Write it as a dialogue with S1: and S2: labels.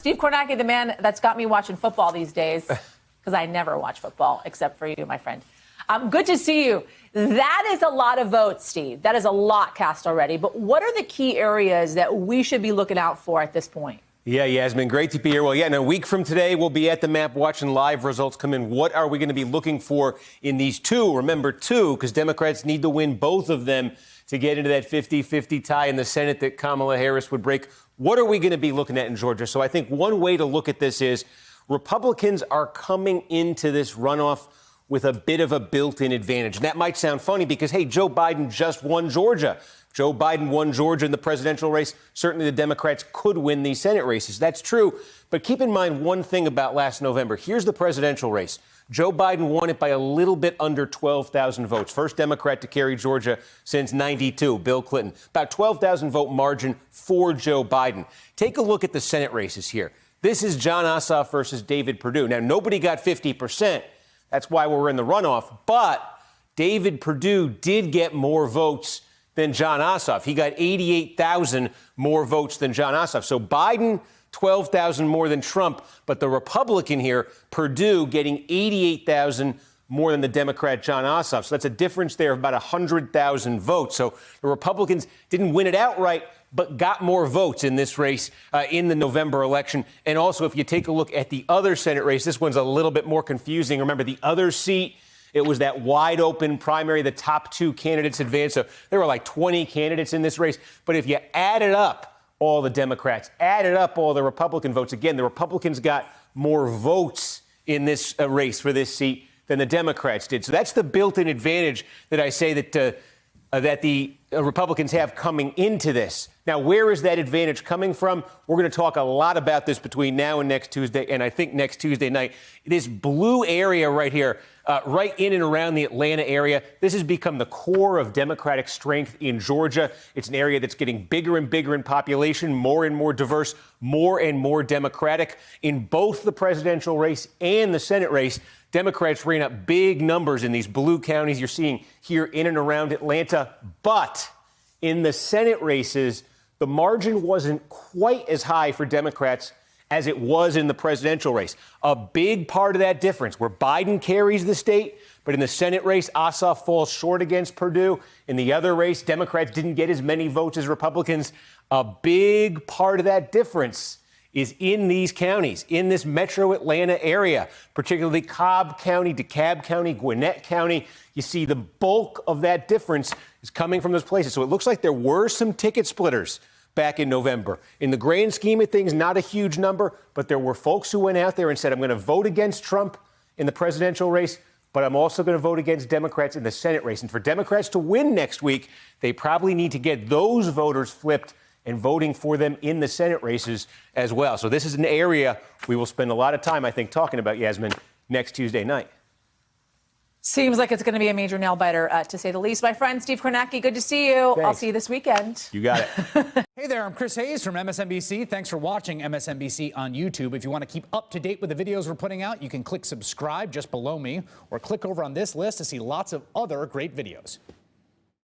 S1: Steve Kornacki, the man that's got me watching football these days, because I never watch football except for you, my friend. Good to see you. That is a lot of votes, Steve. That is a lot cast already. But what are the key areas that we should be looking out for at this point?
S2: Yeah, Yasmin, great to be here. Well, yeah, in a week from today, we'll be at the map watching live results come in. What are we going to be looking for in these two? Remember, two, because Democrats need to win both of them to get into that 50-50 tie in the Senate that Kamala Harris would break. What are we going to be looking at in Georgia? So I think one way to look at this is Republicans are coming into this runoff with a bit of a built-in advantage. And that might sound funny because, hey, Joe Biden just won Georgia. Joe Biden won Georgia in the presidential race. Certainly the Democrats could win these Senate races. That's true. But keep in mind one thing about last November. Here's the presidential race. Joe Biden won it by a little bit under 12,000 votes. First Democrat to carry Georgia since 92, Bill Clinton. About 12,000 vote margin for Joe Biden. Take a look at the Senate races here. This is Jon Ossoff versus David Perdue. Now, nobody got 50%. That's why we're in the runoff. But David Perdue did get more votes than Jon Ossoff. He got 88,000 more votes than Jon Ossoff. So Biden, 12,000 more than Trump. But the Republican here, Perdue, getting 88,000 more than the Democrat Jon Ossoff. So that's a difference there of about 100,000 votes. So the Republicans didn't win it outright, but got more votes in this race in the November election. And also, if you take a look at the other Senate race, this one's a little bit more confusing. Remember, the other seat, it was that wide open primary, the top two candidates advanced. So there were like 20 candidates in this race. But if you added up all the Democrats, added up all the Republican votes, again, the Republicans got more votes in this race for this seat than the Democrats did. So that's the built-in advantage that I say that the Republicans have coming into this. Now, where is that advantage coming from? We're going to talk a lot about this between now and next Tuesday, and I think next Tuesday night. This blue area right here, right in and around the Atlanta area, this has become the core of Democratic strength in Georgia. It's an area that's getting bigger and bigger in population, more and more diverse, more and more Democratic. In both the presidential race and the Senate race, Democrats ran up big numbers in these blue counties you're seeing here in and around Atlanta. But in the Senate races, the margin wasn't quite as high for Democrats as it was in the presidential race. A big part of that difference, where Biden carries the state, but in the Senate race, Ossoff falls short against Perdue. In the other race, Democrats didn't get as many votes as Republicans. A big part of that difference is in these counties, in this metro Atlanta area, particularly Cobb County, DeKalb County, Gwinnett County. You see the bulk of that difference is coming from those places. So it looks like there were some ticket splitters back in November. In the grand scheme of things, not a huge number, but there were folks who went out there and said, I'm going to vote against Trump in the presidential race, but I'm also going to vote against Democrats in the Senate race. And for Democrats to win next week, they probably need to get those voters flipped and voting for them in the Senate races as well. So this is an area we will spend a lot of time, I think, talking about, Yasmin, next Tuesday night.
S1: Seems like it's going to be a major nail-biter, to say the least. My friend, Steve Kornacki, good to see you.
S2: Thanks.
S1: I'll see you this weekend.
S2: You got it.
S3: Hey there, I'm Chris Hayes from MSNBC. Thanks for watching MSNBC on YouTube. If you want to keep up to date with the videos we're putting out, you can click subscribe just below me or click over on this list to see lots of other great videos.